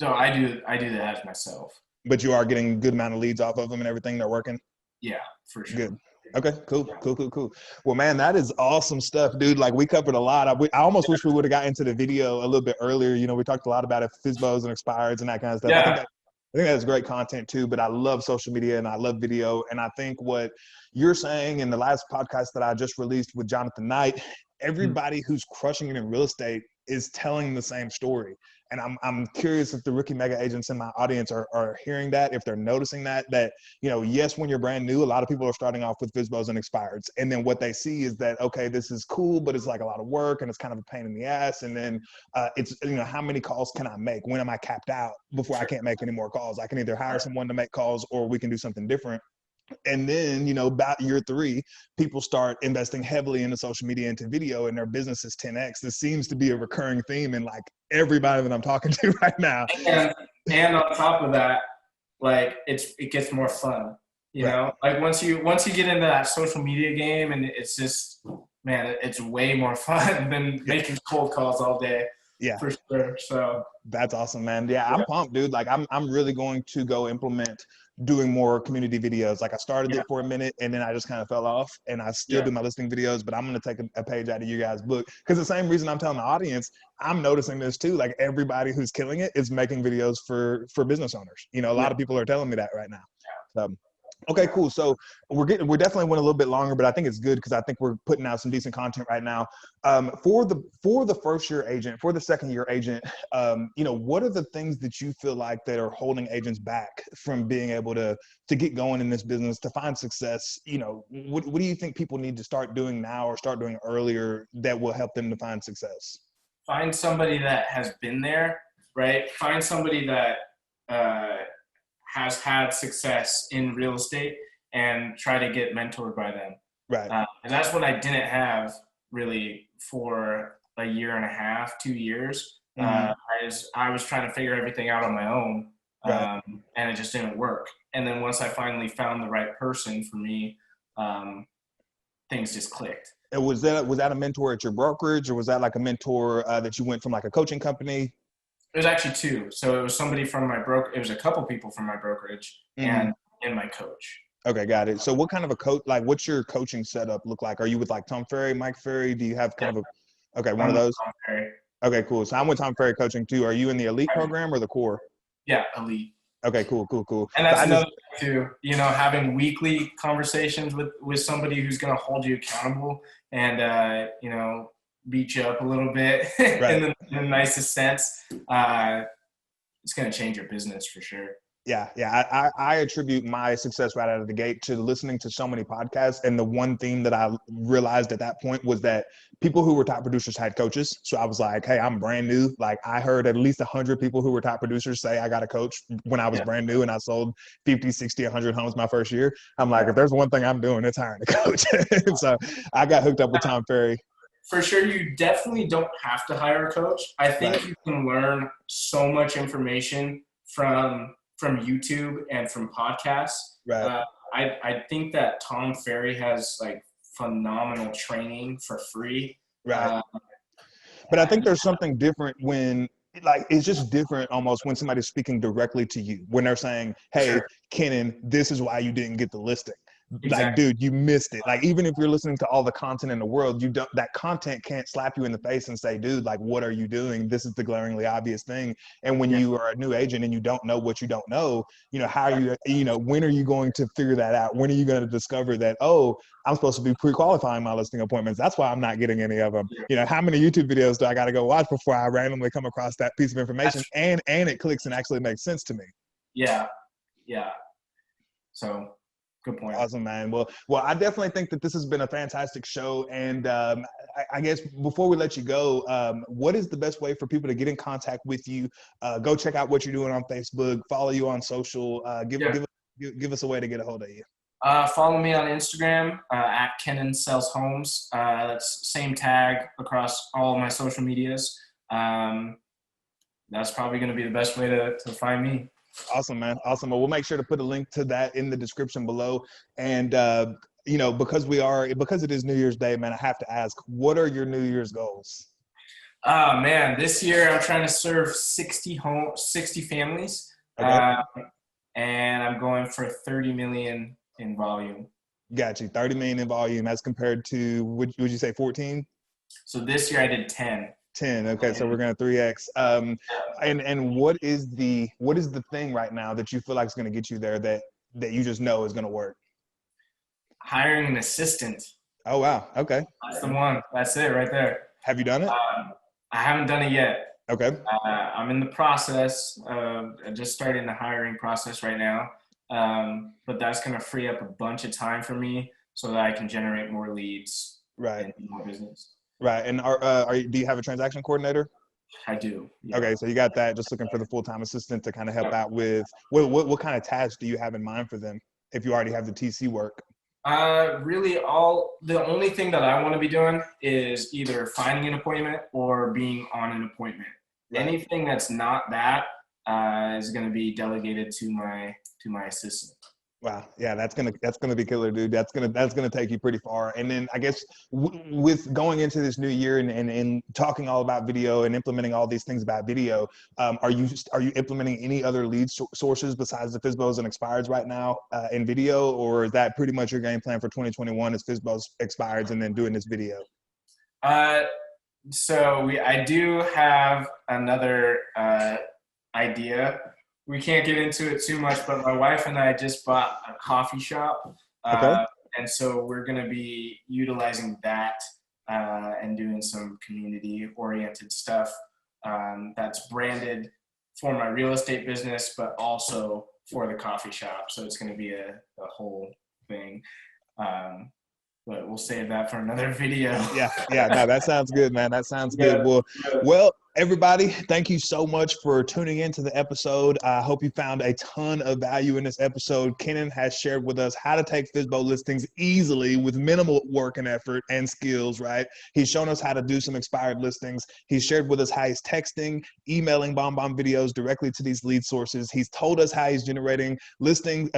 So I do the ads myself. But you are getting a good amount of leads off of them and everything? They're working? Yeah, for sure. Good. Okay, cool. Well, man, that is awesome stuff, dude. Like, we covered a lot. I almost wish we would have got into the video a little bit earlier. You know, we talked a lot about FSBOs and expireds and that kind of stuff. Yeah. I think that's great content too, but I love social media and I love video. And I think what you're saying in the last podcast that I just released with Jonathan Knight, everybody who's crushing it in real estate is telling the same story. And I'm curious if the rookie mega agents in my audience are hearing that, if they're noticing that, you know, yes, when you're brand new, a lot of people are starting off with FSBOs and expireds. And then what they see is that, okay, this is cool, but it's like a lot of work and it's kind of a pain in the ass. And then it's, you know, how many calls can I make? When am I capped out before I can't make any more calls? I can either hire someone to make calls, or we can do something different. And then, you know, about year 3, people start investing heavily into social media, into video, and their business is 10x. This seems to be a recurring theme in like everybody that I'm talking to right now. And on top of that, like, it gets more fun, you know, like once you get into that social media game, and it's just, man, it's way more fun than making cold calls all day. Yeah, for sure. So that's awesome, man. Yeah, I'm pumped, dude. Like, I'm really going to go implement doing more community videos. Like, I started it for a minute and then I just kind of fell off, and I still do my listing videos, but I'm going to take a page out of you guys' book, because the same reason I'm telling the audience, I'm noticing this too. Like, everybody who's killing it is making videos for business owners. You know, a lot of people are telling me that right now. So, okay, cool. So we're definitely went a little bit longer, but I think it's good because I think we're putting out some decent content right now. For the first year agent, for the second year agent, you know, what are the things that you feel like that are holding agents back from being able to get going in this business, to find success? You know, what do you think people need to start doing now or start doing earlier that will help them to find success? Find somebody that has been there, right? Find somebody that has had success in real estate and try to get mentored by them. Right. And that's what I didn't have really for a year and a half, 2 years. I was trying to figure everything out on my own, and it just didn't work. And then once I finally found the right person for me, things just clicked. And was that a mentor at your brokerage, or was that like a mentor that you went from, like a coaching company? It was actually 2. So it was somebody from my broker. It was a couple people from my brokerage and my coach. Okay, got it. So what kind of a coach, like, what's your coaching setup look like? Are you with like Tom Ferry, Mike Ferry? Do you have kind of one of those? Tom Ferry. Okay, cool. So I'm with Tom Ferry coaching too. Are you in the elite program or the core? Yeah, elite. Okay, cool. And So that's I just, another thing too, having weekly conversations with somebody who's going to hold you accountable and, beat you up a little bit right. in the nicest sense. It's going to change your business for sure. Yeah. I attribute my success right out of the gate to listening to so many podcasts. And the one theme that I realized at that point was that people who were top producers had coaches. So I was like, hey, I'm brand new. Like I heard at least 100 people who were top producers say I got a coach when I was brand new and I sold 50, 60, 100 homes my first year. I'm like, if there's one thing I'm doing, it's hiring a coach. And so I got hooked up with Tom Ferry. For sure, you definitely don't have to hire a coach. I think Right. you can learn so much information from YouTube and from podcasts. Right. I think that Tom Ferry has like phenomenal training for free. Right. But I think there's something different when, like, it's just different almost when somebody's speaking directly to you, when they're saying, hey, Sure. Kenan, this is why you didn't get the listing. Like, Exactly. dude, you missed it. Like, even if you're listening to all the content in the world, that content can't slap you in the face and say, dude, like, what are you doing? This is the glaringly obvious thing. And when Yeah. you are a new agent and you don't know what you don't know, how are you, when are you going to figure that out? When are you going to discover that, oh, I'm supposed to be pre-qualifying my listing appointments. That's why I'm not getting any of them. How many YouTube videos do I got to go watch before I randomly come across that piece of information and it clicks and actually makes sense to me? Yeah. So good point. Awesome, man. Well, I definitely think that this has been a fantastic show. And I guess before we let you go, what is the best way for people to get in contact with you? Go check out what you're doing on Facebook, follow you on social, give us a way to get a hold of you. Follow me on Instagram at Kenan Sells Homes. That's same tag across all my social medias. That's probably going to be the best way to find me. Awesome, man. Awesome. Well, we'll make sure to put a link to that in the description below. And, because it is New Year's Day, man, I have to ask, what are your New Year's goals? Oh, man, this year I'm trying to serve 60 families. Okay. And I'm going for 30 million in volume. Got you. 30 million in volume as compared to, would you say 14? So this year I did 10. 10. Okay, so we're gonna 3x. And what is the thing right now that you feel like is gonna get you there that you just know is gonna work? Hiring an assistant. Oh wow. Okay. That's the one. That's it right there. Have you done it? I haven't done it yet. Okay. I'm in the process of just starting the hiring process right now. But that's gonna free up a bunch of time for me so that I can generate more leads. Right. In my business. Right. And do you have a transaction coordinator? I do. Yeah. Okay, so you got that. Just looking for the full-time assistant to kind of help out with what kind of tasks do you have in mind for them if you already have the TC work? Really, the only thing that I want to be doing is either finding an appointment or being on an appointment. Right. Anything that's not that is going to be delegated to my assistant. Wow. Yeah, that's gonna be killer, dude. That's gonna take you pretty far. And then I guess with going into this new year and talking all about video and implementing all these things about video, are you implementing any other lead sources besides the FSBOs and expireds right now in video, or is that pretty much your game plan for 2021? Is FSBOs, expireds, and then doing this video? So I do have another idea. We can't get into it too much, but my wife and I just bought a coffee shop. Okay. And so we're going to be utilizing that and doing some community-oriented stuff that's branded for my real estate business, but also for the coffee shop. So it's going to be a whole thing. But we'll save that for another video. Yeah. No, that sounds good, man. That sounds good. Well, everybody, thank you so much for tuning into the episode. I hope you found a ton of value in this episode. Kenan has shared with us how to take FSBO listings easily with minimal work and effort and skills, right? He's shown us how to do some expired listings. He's shared with us how he's texting, emailing bomb videos directly to these lead sources. He's told us how he's generating leads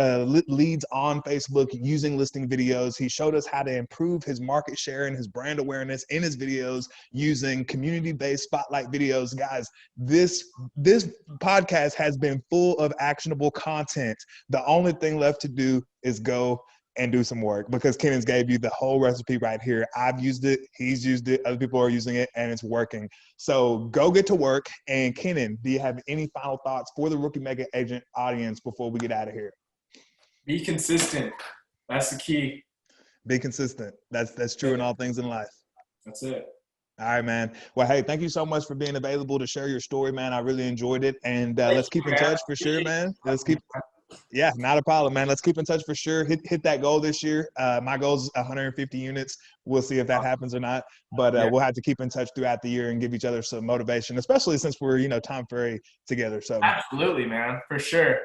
on Facebook using listing videos. He showed us how to improve his market share and his brand awareness in his videos using community-based spotlight videos. Guys, this podcast has been full of actionable content. The only thing left to do is go and do some work, because Kennan's gave you the whole recipe right here. I've used it, he's used it, other people are using it, and it's working. So go get to work. And Kenan, do you have any final thoughts for the Rookie Mega Agent audience before we get out of here? Be consistent. That's the key. Be consistent. That's true in all things in life. That's it. All right, man. Well, hey, thank you so much for being available to share your story, man. I really enjoyed it. And let's keep in touch for sure, man. Yeah, not a problem, man. Let's keep in touch for sure. Hit that goal this year. My goal is 150 units. We'll see if that happens or not. But we'll have to keep in touch throughout the year and give each other some motivation, especially since we're, Tom Ferry together. So absolutely, man, for sure.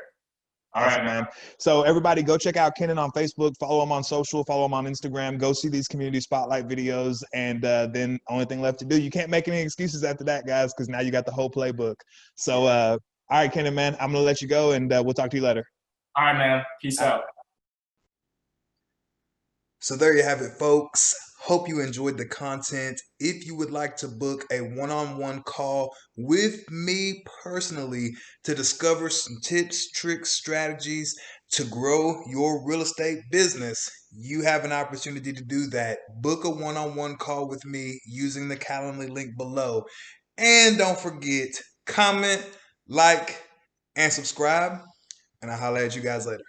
Awesome, man. So everybody go check out Kenan on Facebook, follow him on social, follow him on Instagram, go see these community spotlight videos. And then only thing left to do, you can't make any excuses after that, guys, because now you got the whole playbook. So, all right, Kenan, man, I'm going to let you go, and we'll talk to you later. All right, man. Peace out. So there you have it, folks. Hope you enjoyed the content. If you would like to book a one-on-one call with me personally to discover some tips, tricks, strategies to grow your real estate business, you have an opportunity to do that. Book a one-on-one call with me using the Calendly link below. And don't forget, comment, like, and subscribe. And I'll holler at you guys later.